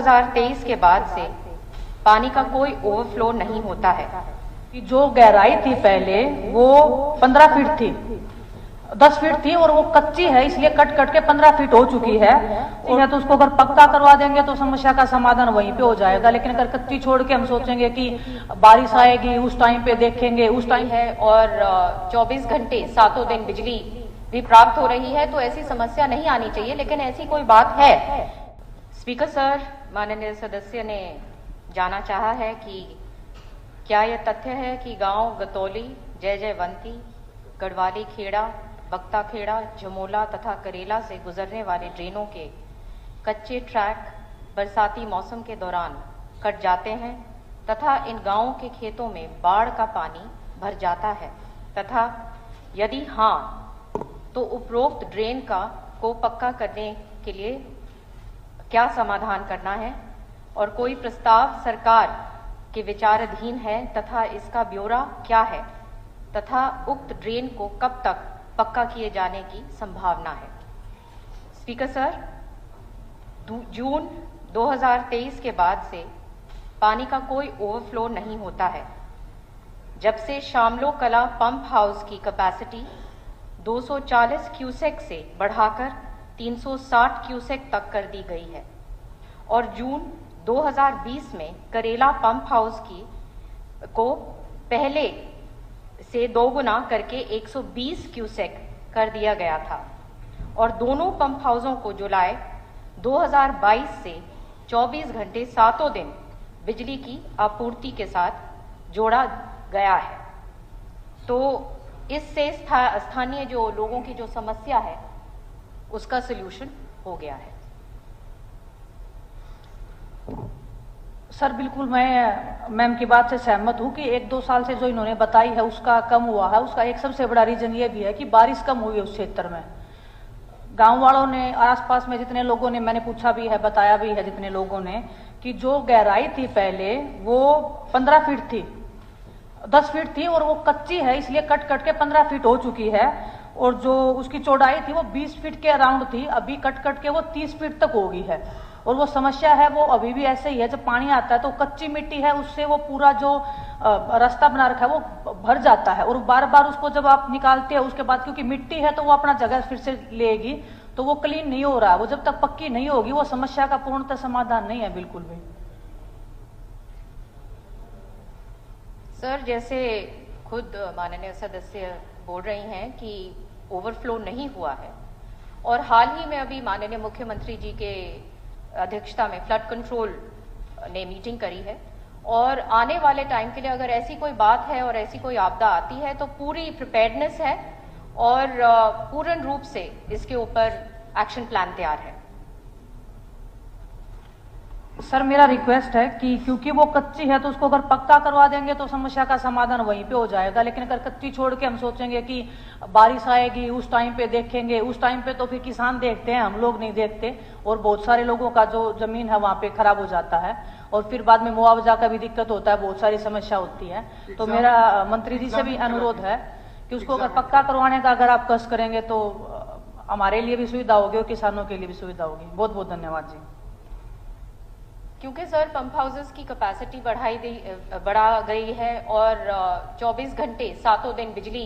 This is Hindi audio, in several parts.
2023 के बाद से पानी का कोई ओवरफ्लो नहीं होता है। जो गहराई थी पहले वो 15 फीट थी, 10 फीट थी और वो कच्ची है, इसलिए कट कट के 15 फीट हो चुकी है। और तो उसको अगर पक्का करवा देंगे तो समस्या का समाधान वहीं पे हो जाएगा। लेकिन अगर कच्ची छोड़ के हम सोचेंगे कि बारिश आएगी उस टाइम पे देखेंगे, उस टाइम है और 24 घंटे सातों दिन बिजली भी प्राप्त हो रही है, तो ऐसी समस्या नहीं आनी चाहिए। लेकिन ऐसी कोई बात है। स्पीकर सर, माननीय सदस्य ने जानना चाहा है कि क्या यह तथ्य है कि गांव गतौली, जय जयवंती, गढ़वाली खेड़ा, बख्ता खेड़ा, जमोला तथा करेला से गुजरने वाले ट्रेनों के कच्चे ट्रैक बरसाती मौसम के दौरान कट जाते हैं तथा इन गांवों के खेतों में बाढ़ का पानी भर जाता है, तथा यदि हाँ तो उपरोक्त ड्रेन को पक्का करने के लिए क्या समाधान करना है और कोई प्रस्ताव सरकार के विचाराधीन है तथा इसका ब्यौरा क्या है तथा उक्त ड्रेन को कब तक पक्का किए जाने की संभावना है। स्पीकर सर, जून 2023 के बाद से पानी का कोई ओवरफ्लो नहीं होता है। जब से शामलो कला पंप हाउस की कैपेसिटी 240 क्यूसेक से बढ़ाकर 360 क्यूसेक तक कर दी गई है और जून 2020 में करेला पंप हाउस को पहले से दोगुना करके 120 क्यूसेक कर दिया गया था और दोनों पंप हाउसों को जुलाई 2022 से 24 घंटे सातों दिन बिजली की आपूर्ति के साथ जोड़ा गया है। तो इससे स्थानीय जो लोगों की जो समस्या है उसका सलूशन हो गया है। सर बिल्कुल मैं मैम की बात से सहमत हूँ कि 1-2 साल से जो इन्होंने बताई है उसका कम हुआ है। उसका एक सबसे बड़ा रीजन ये भी है कि बारिश कम हुई है उस क्षेत्र में। गांव वालों ने, आसपास में जितने लोगों ने, मैंने पूछा भी है, बताया भी है जितने लोगों ने, कि जो गहराई थी पहले वो 15 फीट थी, 10 फीट थी और वो कच्ची है, इसलिए कट कट के 15 फीट हो चुकी है। और जो उसकी चौड़ाई थी वो 20 फीट के अराउंड थी, अभी कट कट के वो 30 फीट तक हो गई है। और वो समस्या है वो अभी भी ऐसे ही है। जब पानी आता है तो कच्ची मिट्टी है, उससे वो पूरा जो रास्ता बना रखा है वो भर जाता है और बार बार उसको जब आप निकालते हैं उसके बाद, क्योंकि मिट्टी है तो वो अपना जगह फिर से लेगी, तो वो क्लीन नहीं हो रहा है। वो जब तक पक्की नहीं होगी वो समस्या का पूर्णतः समाधान नहीं है बिल्कुल भी। सर, जैसे खुद माननीय सदस्य बोल रही हैं कि ओवरफ्लो नहीं हुआ है और हाल ही में अभी माननीय मुख्यमंत्री जी के अध्यक्षता में फ्लड कंट्रोल ने मीटिंग करी है और आने वाले टाइम के लिए अगर ऐसी कोई बात है और ऐसी कोई आपदा आती है तो पूरी प्रिपेयर्डनेस है और पूर्ण रूप से इसके ऊपर एक्शन प्लान तैयार है। सर मेरा रिक्वेस्ट है कि क्योंकि वो कच्ची है तो उसको अगर पक्का करवा देंगे तो समस्या का समाधान वहीं पे हो जाएगा। लेकिन अगर कच्ची छोड़ के हम सोचेंगे कि बारिश आएगी उस टाइम पे देखेंगे, उस टाइम पे तो फिर किसान देखते हैं, हम लोग नहीं देखते और बहुत सारे लोगों का जो जमीन है वहां पे खराब हो जाता है और फिर बाद में मुआवजा का भी दिक्कत होता है, बहुत सारी समस्या होती है। तो मेरा मंत्री जी से भी अनुरोध है कि उसको अगर पक्का करवाने का अगर आप कष्ट करेंगे तो हमारे लिए भी सुविधा होगी और किसानों के लिए भी सुविधा होगी। बहुत बहुत धन्यवाद जी। क्योंकि सर पंप हाउसेस की कैपेसिटी बढ़ा गई है और 24 घंटे सातों दिन बिजली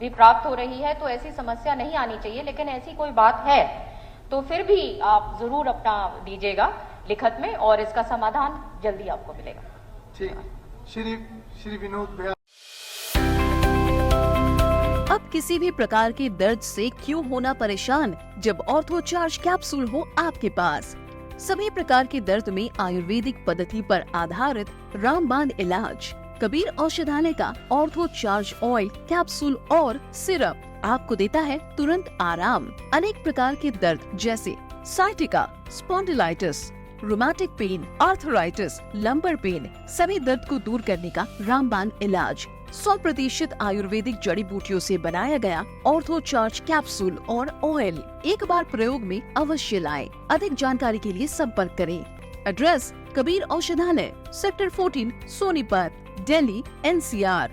भी प्राप्त हो रही है, तो ऐसी समस्या नहीं आनी चाहिए। लेकिन ऐसी कोई बात है तो फिर भी आप जरूर अपना दीजिएगा लिखत में और इसका समाधान जल्दी आपको मिलेगा। ठीक, श्री विनोद भैया। अब किसी भी प्रकार के दर्द से क्यों होना परेशान, जब ऑर्थो चार्ज कैप्सूल हो आपके पास। सभी प्रकार के दर्द में आयुर्वेदिक पद्धति पर आधारित रामबाण इलाज। कबीर औषधालय का ऑर्थो चार्ज ऑयल, कैप्सूल और सिरप आपको देता है तुरंत आराम। अनेक प्रकार के दर्द जैसे sciatica, spondylitis, rheumatic pain, arthritis, lumbar pain, सभी दर्द को दूर करने का रामबाण इलाज। 100% आयुर्वेदिक जड़ी बूटियों से बनाया गया ऑर्थो चार्ज कैप्सूल और ऑयल एक बार प्रयोग में अवश्य लाएं। अधिक जानकारी के लिए संपर्क करें। एड्रेस: कबीर औषधालय, सेक्टर 14, सोनीपत, दिल्ली, NCR।